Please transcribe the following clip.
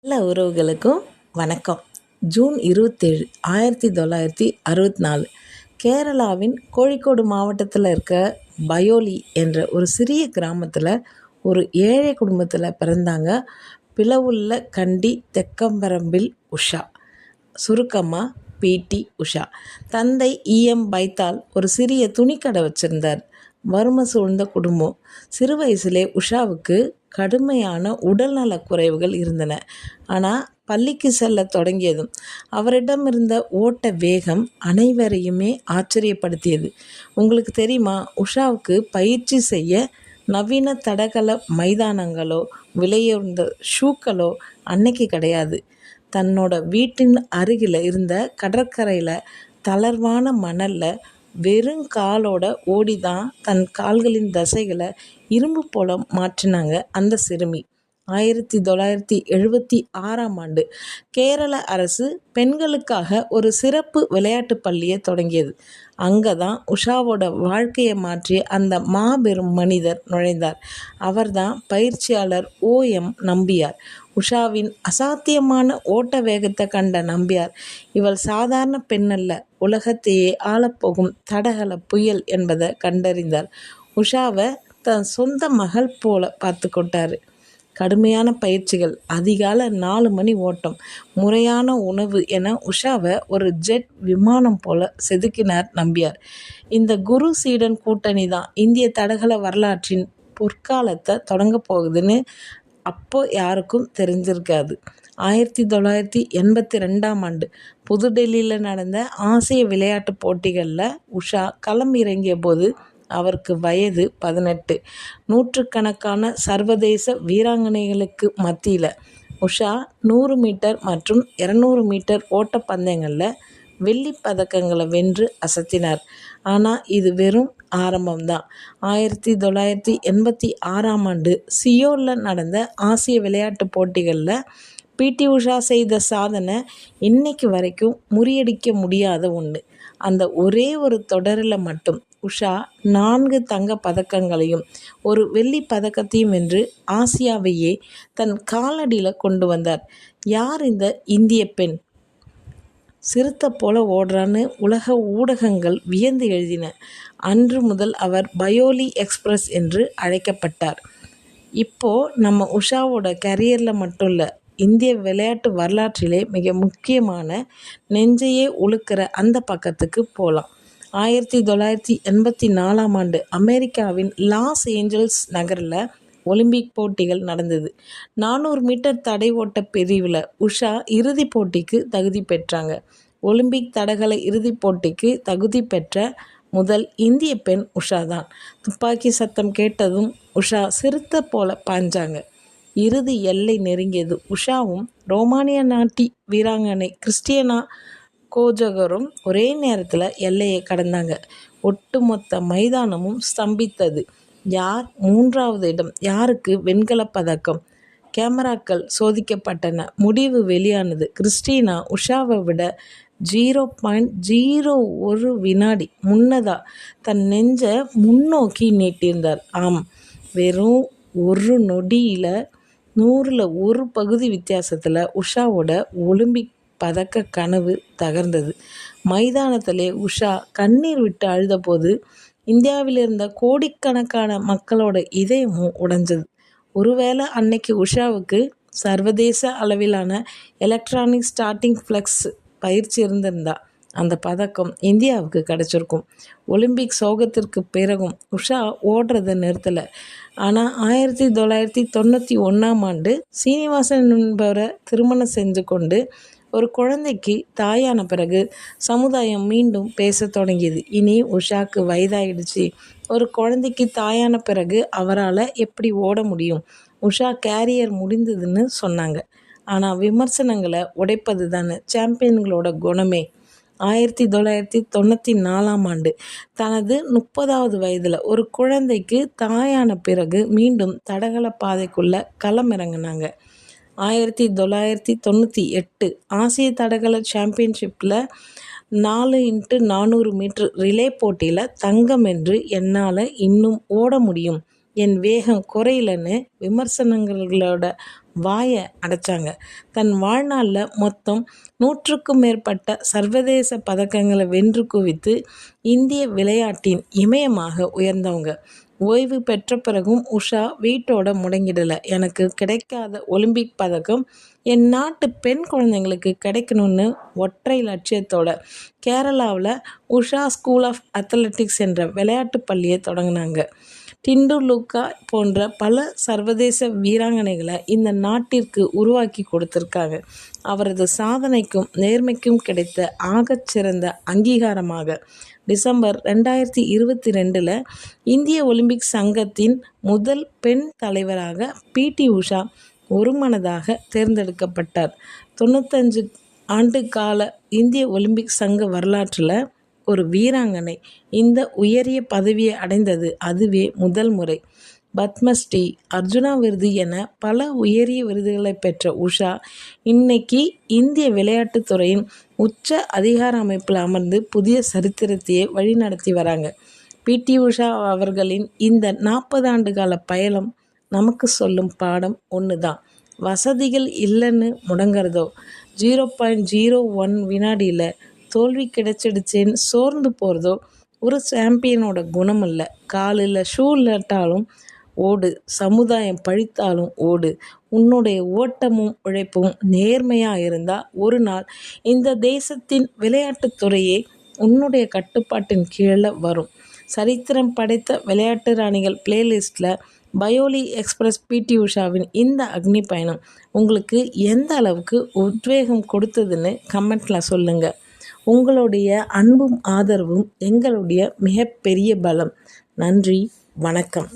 எல்லா உறவுகளுக்கும் வணக்கம். ஜூன் 27, 1964 கேரளாவின் கோழிக்கோடு மாவட்டத்தில் இருக்க பயோலி என்ற ஒரு சிறிய கிராமத்தில் ஒரு ஏழை குடும்பத்தில் பிறந்தாங்க பிளவுள்ள கண்டி தெக்கம்பரம்பில் உஷா, சுருக்கமாக பிடி உஷா. தந்தை பைத்தால் ஒரு சிறிய துணிக்கடை வச்சுருந்தார். வறுமை சூழ்ந்த குடும்பம். சிறு வயசுலே உஷாவுக்கு கடுமையான உடல்நலக் குறைவுகள் இருந்தன. ஆனால் பள்ளிக்கு செல்ல தொடங்கியதும் அவரிடம் இருந்த ஓட்ட வேகம் அனைவரையுமே ஆச்சரியப்படுத்தியது. உங்களுக்கு தெரியுமா, உஷாவுக்கு பயிற்சி செய்ய நவீன தடகள மைதானங்களோ விலையுயர்ந்த ஷூக்களோ அன்னைக்கு கிடையாது. தன்னோட வீட்டின் அருகில் இருந்த கடற்கரையில் தளர்வான மணலில் வெறும் காலோட ஓடி தான் தன் கால்களின் தசைகளை இரும்பு போல மாற்றினாங்க அந்த சிறுமி. 1976 கேரள அரசு பெண்களுக்காக ஒரு சிறப்பு விளையாட்டு பள்ளியை தொடங்கியது. அங்கே தான் உஷாவோட வாழ்க்கையை மாற்றிய அந்த மாபெரும் மனிதர் நுழைந்தார். அவர்தான் பயிற்சியாளர் நம்பியார். உஷாவின் அசாத்தியமான ஓட்ட வேகத்தை கண்ட நம்பியார், இவள் சாதாரண பெண்ணல்ல, உலகத்தையே ஆளப்போகும் தடகள புயல் என்பதை கண்டறிந்தார். உஷாவை தன் சொந்த மகள் போல பார்த்து கொண்டார். கடுமையான பயிற்சிகள், அதிகாலை 4 மணி ஓட்டம், முறையான உணவு என உஷாவை ஒரு ஜெட் விமானம் போல செதுக்கினார் நம்பியார். இந்த குரு சீடன் கூட்டணி தான் இந்திய தடகள வரலாற்றின் பொற்காலத்தை தொடங்க போகுதுன்னு அப்போ யாருக்கும் தெரிஞ்சிருக்காது. 1982 புதுடெல்லியில் நடந்த ஆசிய விளையாட்டுப் போட்டிகளில் உஷா களம் இறங்கிய போது அவருக்கு வயது 18. நூற்றுக்கணக்கான சர்வதேச வீராங்கனைகளுக்கு மத்தியில் உஷா 100 மீட்டர் மற்றும் 200 மீட்டர் ஓட்டப்பந்தயங்களில் வெள்ளி பதக்கங்களை வென்று அசத்தினார். ஆனால் இது வெறும் ஆரம்பம்தான். 1986 சியோலில் நடந்த ஆசிய விளையாட்டுப் போட்டிகளில் பிடி உஷா செய்த சாதனை இன்னைக்கு வரைக்கும் முறியடிக்க முடியாத ஒன்று. அந்த ஒரே ஒரு தொடரில் மட்டும் உஷா 4 தங்க பதக்கங்களையும் ஒரு வெள்ளி பதக்கத்தையும் வென்று ஆசியாவையே தன் காலடியில் கொண்டு வந்தார். யார் இந்த இந்திய பெண்? சிறுத்தை போல ஓடுறான்னு உலக ஊடகங்கள் வியந்து எழுதின. அன்று முதல் அவர் பயோலி எக்ஸ்பிரஸ் என்று அழைக்கப்பட்டார். இப்போது நம்ம உஷாவோட கரியரில் மட்டும் இல்லை, இந்திய விளையாட்டு வரலாற்றிலே மிக முக்கியமான நெஞ்சையே உழுக்கிற அந்த பக்கத்துக்கு போகலாம். 1984 அமெரிக்காவின் லாஸ் ஏஞ்சல்ஸ் நகரில் ஒலிம்பிக் போட்டிகள் நடந்தது. 400 மீட்டர் தடை ஓட்ட பிரிவில் உஷா இறுதிப் போட்டிக்கு தகுதி பெற்றாங்க. ஒலிம்பிக் தடகள இறுதிப் போட்டிக்கு தகுதி பெற்ற முதல் இந்திய பெண் உஷா தான். துப்பாக்கி சத்தம் கேட்டதும் உஷா சிறுத்தை போல பாஞ்சாங்க. இறுதி எல்லை நெருங்கியது. உஷாவும் ரோமானிய நாட்டி வீராங்கனை கிறிஸ்டியனா கோஜகரும் ஒரே நேரத்தில் எல்லையை கடந்தாங்க. ஒட்டுமொத்த மைதானமும் ஸ்தம்பித்தது. யார் 3வது இடம், யாருக்கு வெண்கலப் பதக்கம்? கேமராக்கள் சோதிக்கப்பட்டன. முடிவு வெளியானது. கிறிஸ்டினா உஷாவை விட 0.01 வினாடி முன்னதாக தன் நெஞ்சை முன்னோக்கி நீட்டியிருந்தார். ஆம், வெறும் ஒரு நொடியில் 100ல் 1 பகுதி வித்தியாசத்தில் உஷாவோட ஒலிம்பிக் பதக்க கனவு தகர்ந்தது. மைதானத்திலே உஷா கண்ணீர் விட்டு அழுத போது இந்தியாவில் இருந்த கோடிக்கணக்கான மக்களோட இதயமும் உடைஞ்சது. ஒருவேளை அன்னைக்கு உஷாவுக்கு சர்வதேச அளவிலான எலக்ட்ரானிக் ஸ்டார்டிங் ஃப்ளெக்ஸ் பயிற்சி இருந்திருந்தா அந்த பதக்கம் இந்தியாவுக்கு கிடச்சிருக்கும். ஒலிம்பிக் சோகத்திற்கு பிறகும் உஷா ஓடுறதை நிறுத்தலை. ஆனால் 1991 சீனிவாசன் என்பவரை திருமணம் செஞ்சு கொண்டு ஒரு குழந்தைக்கு தாயான பிறகு சமுதாயம் மீண்டும் பேச தொடங்கியது. இனி உஷாக்கு வயதாயிடுச்சு, ஒரு குழந்தைக்கு தாயான பிறகு அவரால் எப்படி ஓட முடியும், உஷா கேரியர் முடிந்ததுன்னு சொன்னாங்க. ஆனால் விமர்சனங்களை உடைப்பது தானே சாம்பியன்களோட குணமே. 1994 தனது 30வது வயதில் ஒரு குழந்தைக்கு தாயான பிறகு மீண்டும் தடகள பாதைக்குள்ளே களமிறங்கினாங்க. 1998 ஆசிய தடகள சாம்பியன்ஷிப்பில் 4x400 மீட்டர் ரிலே போட்டியில் தங்கம் வென்று என்னால் இன்னும் ஓட முடியும், என் வேகம் குறையலன்னு விமர்சனங்களோட வாயை அடைச்சாங்க. தன் வாழ்நாளில் மொத்தம் 100க்கும் மேற்பட்ட சர்வதேச பதக்கங்களை வென்று குவித்து இந்திய விளையாட்டின் இமயமாக உயர்ந்தவங்க. ஓய்வு பெற்ற பிறகும் உஷா வீட்டோட முடங்கிடலை. எனக்கு கிடைக்காத ஒலிம்பிக் பதக்கம் என் நாட்டு பெண் குழந்தைங்களுக்கு கிடைக்கணும்னு ஒற்றை லட்சியத்தோட கேரளாவில் உஷா ஸ்கூல் ஆஃப் அத்லெட்டிக்ஸ் என்ற விளையாட்டு பள்ளியை தொடங்கினாங்க. டிண்டுலுக்கா போன்ற பல சர்வதேச வீராங்கனைகளை இந்த நாட்டிற்கு உருவாக்கி கொடுத்துருக்காங்க. அவரது சாதனைக்கும் நேர்மைக்கும் கிடைத்த ஆகச்சிறந்த அங்கீகாரமாக டிசம்பர் 2022 இந்திய ஒலிம்பிக் சங்கத்தின் முதல் பெண் தலைவராக பிடி உஷா ஒருமனதாக தேர்ந்தெடுக்கப்பட்டார். 95 ஆண்டு கால இந்திய ஒலிம்பிக் சங்க வரலாற்றில் ஒரு வீராங்கனை இந்த உயரிய பதவியை அடைந்தது அதுவே முதல் முறை. பத்மஸ்ரீ, அர்ஜுனா விருது என பல உயரிய விருதுகளை பெற்ற உஷா இன்னைக்கு இந்திய விளையாட்டுத்துறையின் உச்ச அதிகார அமைப்பில் அமர்ந்து புதிய சரித்திரத்தையே வழிநடத்தி வராங்க. பிடி உஷா அவர்களின் இந்த 40 ஆண்டு கால பயணம் நமக்கு சொல்லும் பாடம் ஒன்று தான். வசதிகள் இல்லைன்னு முடங்கிறதோ, 0.01 வினாடியில் தோல்வி கிடைச்சிடுச்சேன்னு சோர்ந்து போகிறதோ ஒரு சாம்பியனோட குணம் இல்லை. காலில் ஷூ இல்லாட்டாலும் ஓடு, சமுதாயம் பழித்தாலும் ஓடு. உன்னுடைய ஓட்டமும் உழைப்பும் நேர்மையாக இருந்தால் ஒரு நாள் இந்த தேசத்தின் விளையாட்டுத்துறையே உன்னுடைய கட்டுப்பாட்டின் கீழே வரும். சரித்திரம் படைத்த விளையாட்டு ராணிகள் பிளேலிஸ்டில் பயோலி எக்ஸ்பிரஸ் பிடி உஷாவின் இந்த அக்னி பயணம் உங்களுக்கு எந்த அளவுக்கு உத்வேகம் கொடுத்ததுன்னு கமெண்ட்டில் சொல்லுங்கள். உங்களுடைய அன்பும் ஆதரவும் எங்களுடைய மிகப்பெரிய பலம். நன்றி, வணக்கம்.